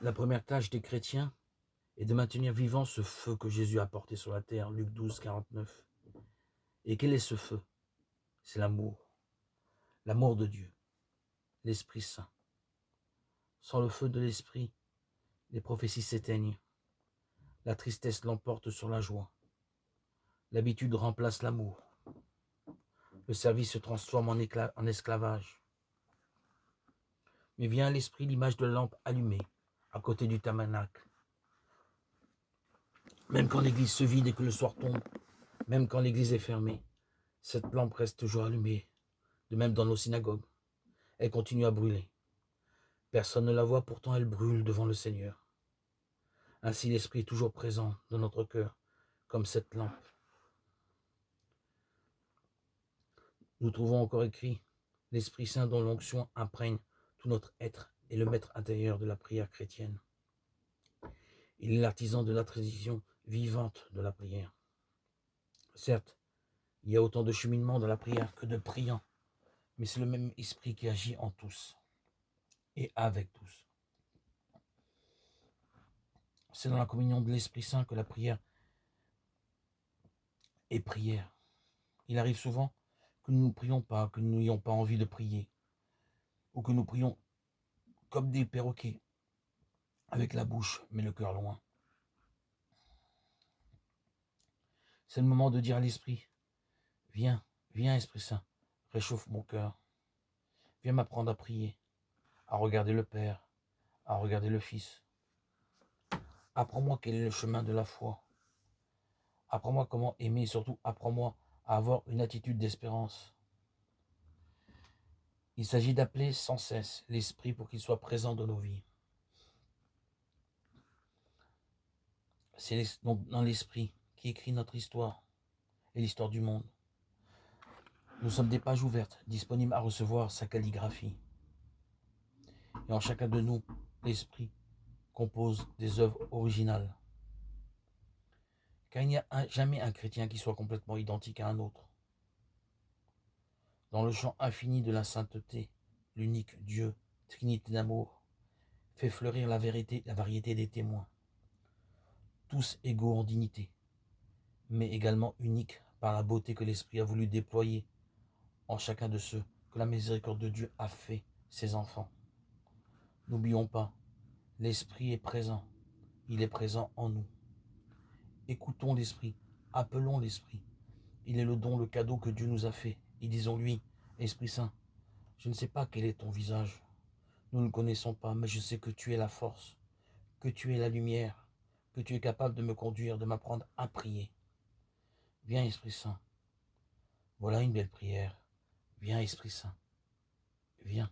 La première tâche des chrétiens est de maintenir vivant ce feu que Jésus a porté sur la terre, Luc 12, 49. Et quel est ce feu? C'est l'amour de Dieu, l'Esprit Saint. Sans le feu de l'Esprit, les prophéties s'éteignent, la tristesse l'emporte sur la joie, l'habitude remplace l'amour, le service se transforme en esclavage. Mais vient à l'esprit l'image de la lampe allumée à côté du tabernacle. Même quand l'église se vide et que le soir tombe, même quand l'église est fermée, cette lampe reste toujours allumée. De même dans nos synagogues, elle continue à brûler. Personne ne la voit, pourtant elle brûle devant le Seigneur. Ainsi l'Esprit est toujours présent dans notre cœur, comme cette lampe. Nous trouvons encore écrit l'Esprit Saint dont l'onction imprègne tout notre être est le maître intérieur de la prière chrétienne. Il est l'artisan de la tradition vivante de la prière. Certes, il y a autant de cheminement dans la prière que de priants, mais c'est le même esprit qui agit en tous et avec tous. C'est dans la communion de l'Esprit Saint que la prière est prière. Il arrive souvent que nous ne prions pas, que nous n'ayons pas envie de prier, ou que nous prions comme des perroquets, avec la bouche, mais le cœur loin. C'est le moment de dire à l'Esprit, viens, viens Esprit Saint, réchauffe mon cœur, viens m'apprendre à prier, à regarder le Père, à regarder le Fils. Apprends-moi quel est le chemin de la foi. Apprends-moi comment aimer et surtout apprends-moi à avoir une attitude d'espérance. Il s'agit d'appeler sans cesse l'Esprit pour qu'il soit présent dans nos vies. C'est donc dans l'Esprit qui écrit notre histoire et l'histoire du monde. Nous sommes des pages ouvertes, disponibles à recevoir sa calligraphie. Et en chacun de nous, l'Esprit compose des œuvres originales. Car il n'y a jamais un chrétien qui soit complètement identique à un autre. Dans le champ infini de la sainteté, l'unique Dieu, Trinité d'amour, fait fleurir la vérité, la variété des témoins. Tous égaux en dignité, mais également uniques par la beauté que l'Esprit a voulu déployer en chacun de ceux que la miséricorde de Dieu a fait ses enfants. N'oublions pas, l'Esprit est présent, il est présent en nous. Écoutons l'Esprit, appelons l'Esprit. Il est le don, le cadeau que Dieu nous a fait. Et disons-lui, Esprit Saint, je ne sais pas quel est ton visage. Nous ne le connaissons pas, mais je sais que tu es la force, que tu es la lumière, que tu es capable de me conduire, de m'apprendre à prier. Viens, Esprit Saint. Voilà une belle prière. Viens, Esprit Saint. Viens.